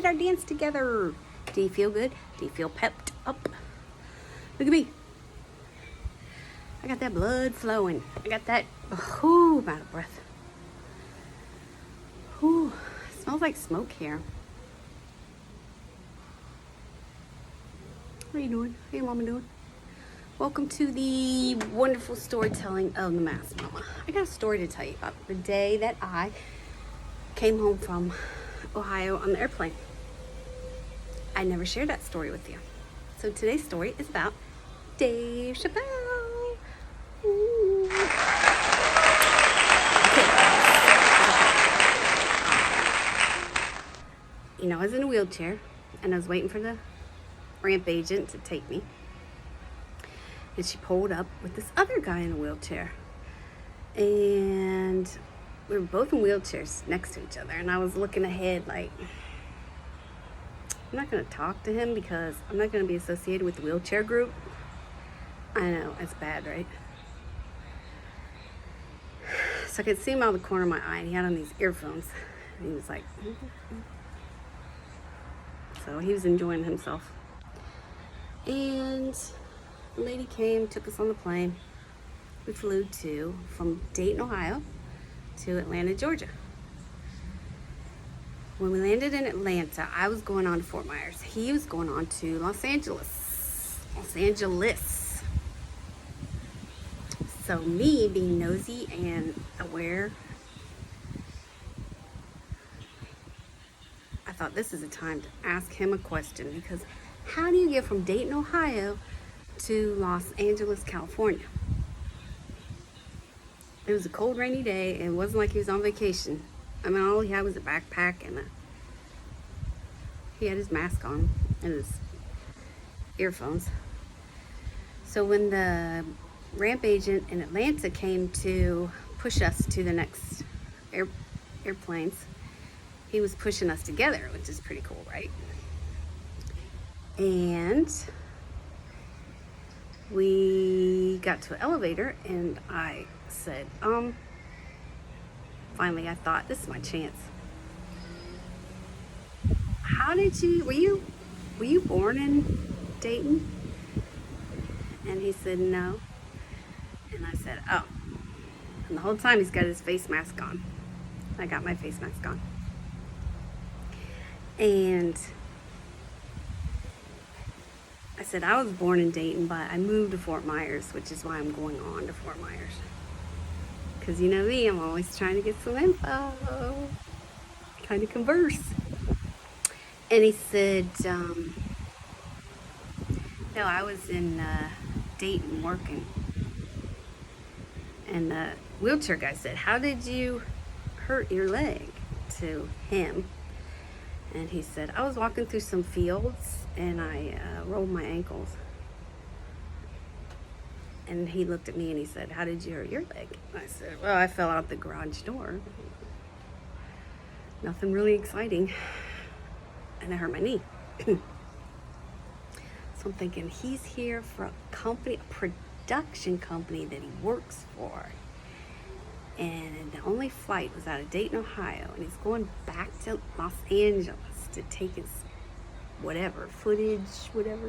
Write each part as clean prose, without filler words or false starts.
our dance together. Do you feel good? Do you feel pepped up? Look at me. I got that blood flowing. I got that, I'm out of breath. It smells like smoke here. What are you doing? How your mama doing? Welcome to the wonderful storytelling of the Masked Mama. I got a story to tell you about the day that I came home from Ohio on the airplane. I never shared that story with you. So today's story is about Dave Chappelle. Ooh. Okay. You know, I was in a wheelchair and I was waiting for the ramp agent to take me. And she pulled up with this other guy in a wheelchair. And we were both in wheelchairs next to each other. And I was looking ahead like, I'm not going to talk to him because I'm not going to be associated with the wheelchair group. I know, it's bad, right? So I could see him out of the corner of my eye. And he had on these earphones. And he was like, So he was enjoying himself. And the lady came, took us on the plane. We flew from Dayton, Ohio to Atlanta, Georgia. When we landed in Atlanta, I was going on to Fort Myers. He was going on to Los Angeles. So me being nosy and aware, I thought this is a time to ask him a question, because how do you get from Dayton, Ohio to Los Angeles, California? It was a cold, rainy day, and it wasn't like he was on vacation. I mean, all he had was a backpack and he had his mask on and his earphones. So when the ramp agent in Atlanta came to push us to the next airplanes, he was pushing us together, which is pretty cool, right? And we got to an elevator and I said, finally I thought, this is my chance. Were you born in Dayton? And he said, no. And I said, oh. And the whole time he's got his face mask on. I got my face mask on. And I said, I was born in Dayton, but I moved to Fort Myers, which is why I'm going on to Fort Myers. Because you know me, I'm always trying to get some info, trying to converse. And he said, no, I was in Dayton working. And the wheelchair guy said, how did you hurt your leg? To him. And he said, I was walking through some fields and I rolled my ankles. And he looked at me and he said, how did you hurt your leg? I said, well, I fell out the garage door. Nothing really exciting. And I hurt my knee. So I'm thinking, he's here for a production company that he works for. And the only flight was out of Dayton, Ohio. And he's going back to Los Angeles to take his footage, whatever.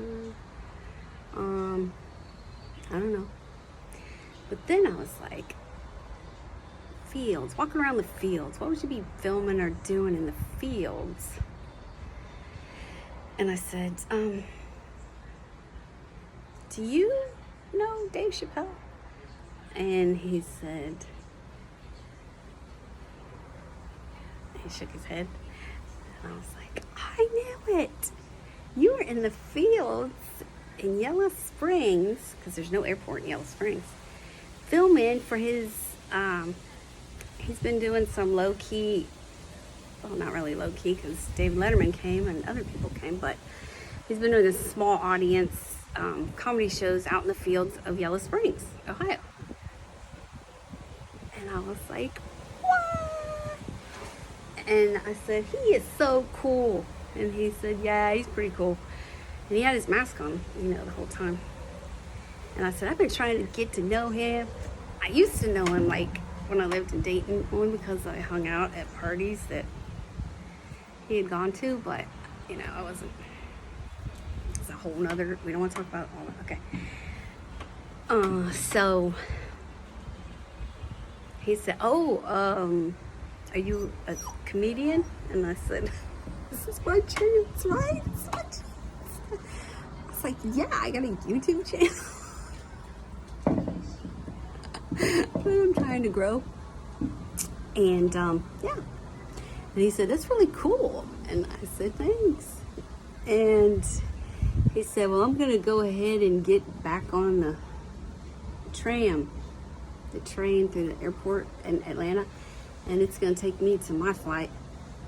I don't know. But then I was like, fields, walking around the fields. What would you be filming or doing in the fields? And I said, do you know Dave Chappelle? And he said, he shook his head. And I was like, I knew it. You were in the fields in Yellow Springs, because there's no airport in Yellow Springs, filming for his, he's been doing some low-key, well, not really low-key, because Dave Letterman came and other people came, but he's been doing this small audience comedy shows out in the fields of Yellow Springs, Ohio. And I was like, what? And I said, he is so cool. And he said, yeah, he's pretty cool. And he had his mask on, the whole time. And I said, I've been trying to get to know him. I used to know him, like, when I lived in Dayton, only because I hung out at parties that he had gone to, but you know, I wasn't. It's a whole nother. We don't want to talk about all that. Okay. So he said, "Oh, are you a comedian?" And I said, "This is my chance, right? It's my chance." I was like, "Yeah, I got a YouTube channel that I'm trying to grow." And yeah. And he said, "That's really cool." And I said, "Thanks." And he said, "Well, I'm going to go ahead and get back on the train through the airport in Atlanta. And it's going to take me to my flight.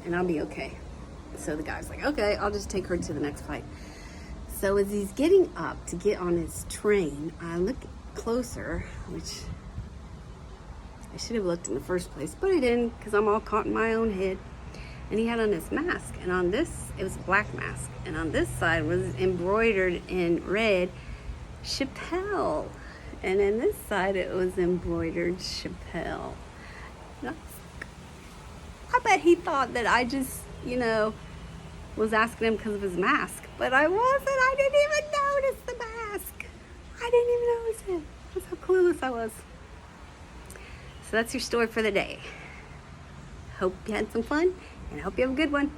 And I'll be okay." So the guy's like, "Okay, I'll just take her to the next flight." So as he's getting up to get on his train, I look closer, which I should have looked in the first place, but I didn't because I'm all caught in my own head. And he had on his mask, and on this, it was a black mask, and on this side was embroidered in red, Chappelle. And in this side, it was embroidered Chappelle. And I bet he thought that I just, you know, was asking him because of his mask, but I wasn't. I didn't even notice the mask. I didn't even notice it. That's how clueless I was. So that's your story for the day. Hope you had some fun, and I hope you have a good one.